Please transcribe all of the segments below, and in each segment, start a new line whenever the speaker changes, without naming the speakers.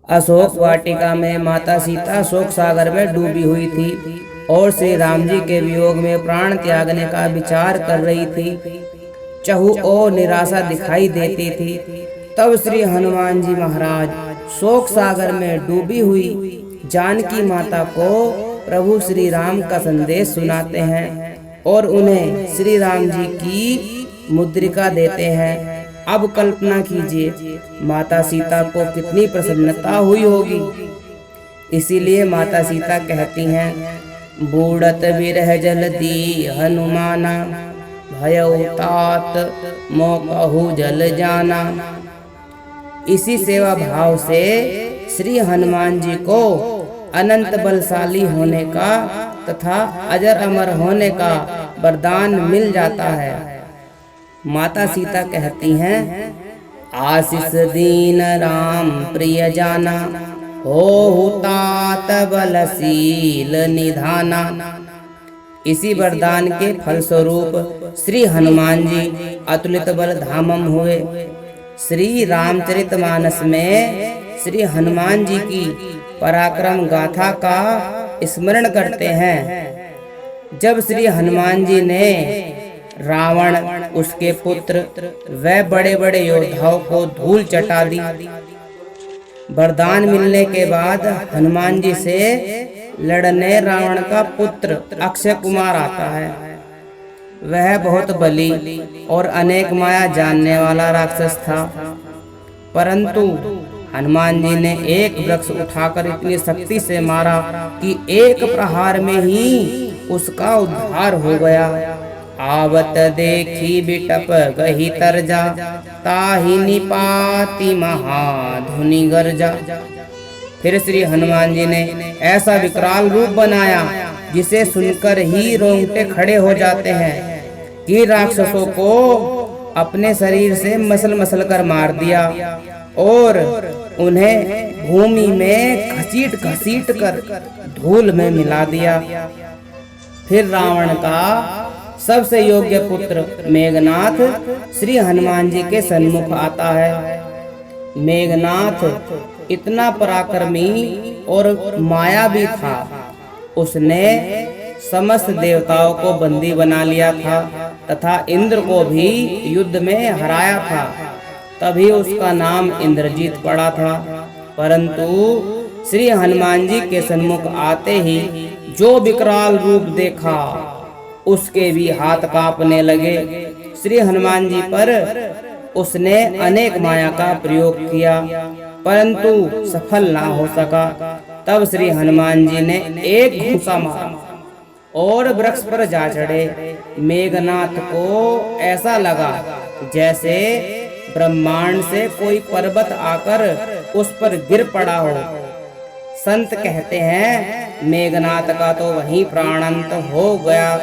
अशोक वाटिका में माता सीता शोक सागर में डूबी हुई थी और श्री राम जी के वियोग में प्राण त्यागने का विचार कर रही थी। चहु और निराशा दिखाई देती थी। तब श्री हनुमान जी महाराज शोक सागर में डूबी हुई जानकी माता को प्रभु श्री राम का संदेश सुनाते हैं और उन्हें श्री राम जी की मुद्रिका देते हैं। अब कल्पना कीजिए माता सीता को कितनी प्रसन्नता हुई होगी। इसीलिए माता सीता कहती हैं, बूढ़त विरह जलदी हनुमाना, भयउ तात मोकहु जल जाना। इसी सेवा भाव से श्री हनुमान जी को अनंत बलशाली होने का तथा अजर अमर होने का वरदान मिल जाता है। माता सीता कहती हैं, आशीष दीन राम प्रिय जाना, हो तात बलशील निधाना। इसी वरदान के फलस्वरूप श्री हनुमान जी अतुलित बल धामम हुए। श्री रामचरितमानस में श्री हनुमान जी की पराक्रम गाथा का स्मरण करते हैं। जब श्री हनुमान जी ने रावण, उसके पुत्र व बड़े बड़े योद्धाओं को धूल चटा दी। वरदान मिलने के बाद हनुमान जी से लड़ने रावण का पुत्र अक्षय कुमार आता है। वह बहुत बली और अनेक माया जानने वाला राक्षस था, परंतु हनुमान जी ने एक वृक्ष उठाकर इतनी शक्ति से मारा कि एक प्रहार में ही उसका उद्धार हो गया। आवत देखी बिटप गही तरजा, ताहि निपाति महाधुनि गर्जा। फिर श्री हनुमान जी ने ऐसा विकराल रूप बनाया जिसे सुनकर ही रोंगटे खड़े हो जाते हैं कि राक्षसों को अपने शरीर से मसल मसल कर मार दिया और उन्हें भूमि में घसीट घसीट कर धूल में मिला दिया। फिर रावण का सबसे योग्य पुत्र मेघनाथ श्री हनुमान जी के सन्मुख आता है। मेघनाथ इतना पराक्रमी और मायावी था, उसने समस्त देवताओं को बंदी बना लिया था तथा इंद्र को भी युद्ध में हराया था। तभी उसका नाम इंद्रजीत पड़ा था। परंतु श्री हनुमान जी के सन्मुख आते ही जो विकराल रूप देखा, उसके भी हाथ कांपने लगे। श्री हनुमान जी पर उसने अनेक माया का प्रयोग किया, परंतु सफल ना हो सका। तब श्री हनुमान जी ने एक घूंसा मारा और वृक्ष पर जा चढ़े। मेघनाथ को ऐसा लगा जैसे ब्रह्मांड से कोई पर्वत आकर उस पर गिर पड़ा हो। संत कहते हैं मेघनाथ का तो वहीं प्राणांत हो गया,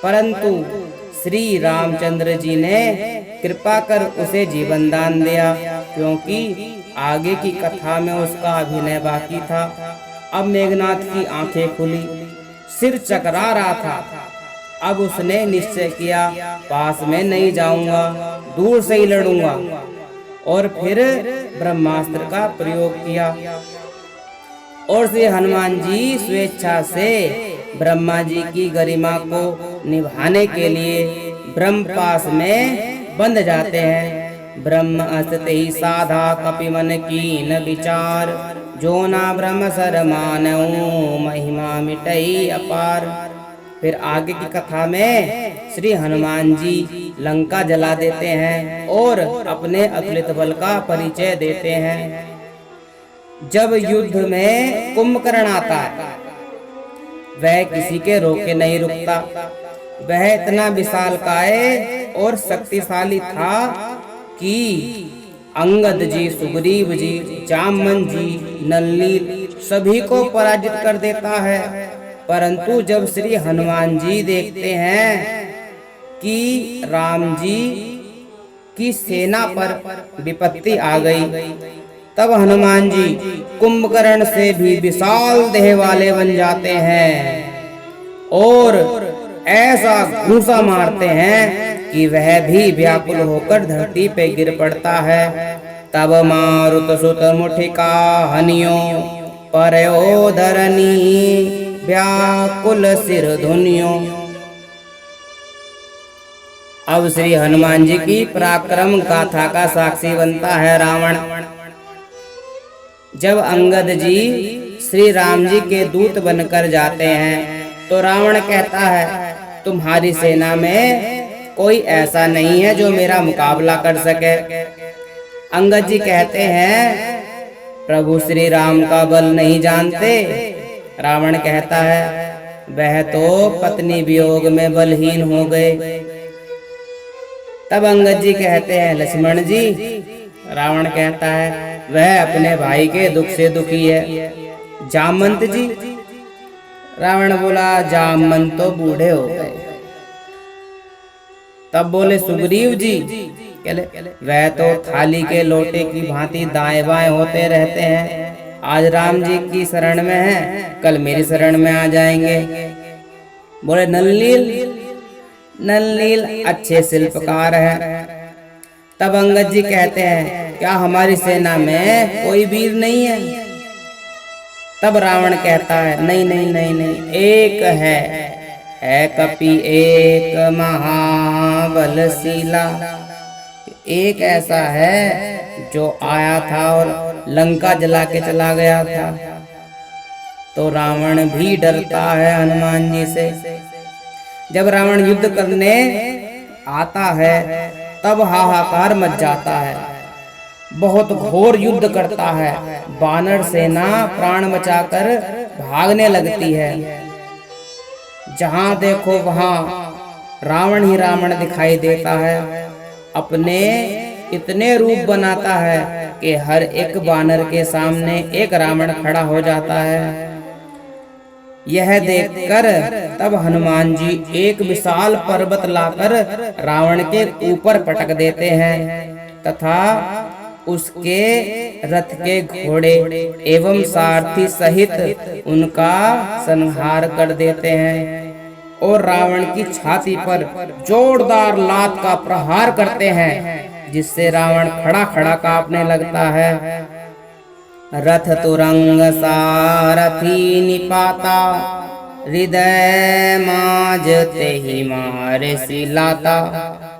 परंतु श्री रामचंद्र जी ने कृपा कर उसे जीवन दान दिया, क्योंकि आगे की कथा में उसका अभिनय बाकी था। अब मेघनाथ की आंखें खुली, सिर चकरा रहा था। अब उसने निश्चय किया, पास में नहीं जाऊंगा, दूर से ही लड़ूंगा। और फिर ब्रह्मास्त्र का प्रयोग किया और श्री हनुमान जी स्वेच्छा से ब्रह्मा जी की गरिमा को निभाने के लिए ब्रह्म पास में बंध जाते हैं। ब्रह्म असत ही साधा कपि मन कीन विचार, जो ना ब्रह्म सर मानऊ महिमा मिटई अपार। फिर आगे की कथा में श्री हनुमान जी लंका जला देते हैं और अपने अतुलित बल का परिचय देते हैं। जब युद्ध में कुंभकर्ण आता है, वह किसी के रोके नहीं रुकता। वह इतना विशालकाय और शक्तिशाली था कि अंगद जी, सुग्रीव जी, जामन जी, नलनील सभी को पराजित कर देता है। परंतु जब श्री हनुमान जी देखते हैं कि राम जी की सेना पर विपत्ति आ गई, तब हनुमान जी कुंभकर्ण से भी विशाल देह वाले बन जाते हैं और ऐसा घूंसा मारते हैं कि वह भी व्याकुल होकर धरती पे गिर पड़ता है। तब मारुत सुत मुठिका हनियो परयो धरनी व्याकुल सिर धुनियो। अब श्री हनुमान जी की पराक्रम गाथा का साक्षी बनता है रावण। जब अंगद जी श्री राम जी के दूत बनकर जाते हैं तो रावण कहता है तुम्हारी सेना में कोई ऐसा नहीं है जो मेरा मुकाबला कर सके। अंगद जी कहते हैं प्रभु श्री राम का बल नहीं जानते। रावण कहता है वह तो पत्नी वियोग में बलहीन हो गए। तब अंगद जी कहते हैं लक्ष्मण जी। रावण कहता है वह अपने भाई के दुख से दुखी है। जामवंत जी। रावण बोला जामवंत तो बूढ़े हो गए। तब बोले सुग्रीव जी। वह तो थाली के लोटे की भांति दाएं बाएं होते रहते हैं। आज राम जी की शरण में है, कल मेरी शरण में आ जाएंगे। बोले नलनील। नलनील अच्छे शिल्पकार है। तब अंगद जी कहते हैं क्या हमारी सेना में कोई वीर नहीं है? तब रावण कहता है नहीं नहीं नहीं नहीं, एक है कपि एक महाबलशीला। एक ऐसा है जो आया था और लंका जला के चला गया था। तो रावण भी डरता है हनुमान जी से। जब रावण युद्ध करने आता है तब हाहाकार मच जाता है। बहुत घोर युद्ध करता है। वानर सेना प्राण बचाकर भागने लगती है। जहां देखो वहां रावण ही रावण दिखाई देता है। अपने इतने रूप बनाता है कि हर एक वानर के सामने एक रावण खड़ा हो जाता है। यह देखकर तब हनुमान जी एक विशाल पर्वत लाकर रावण के ऊपर पटक देते हैं तथा उसके रथ के घोड़े एवं सारथी सहित उनका संहार कर देते हैं और रावण की छाती पर जोरदार लात का प्रहार करते हैं जिससे रावण खड़ा खड़ा कांपने लगता है। रथ तुरंग सारथी निपाता हृदय माज ते ही मारे सिलाता।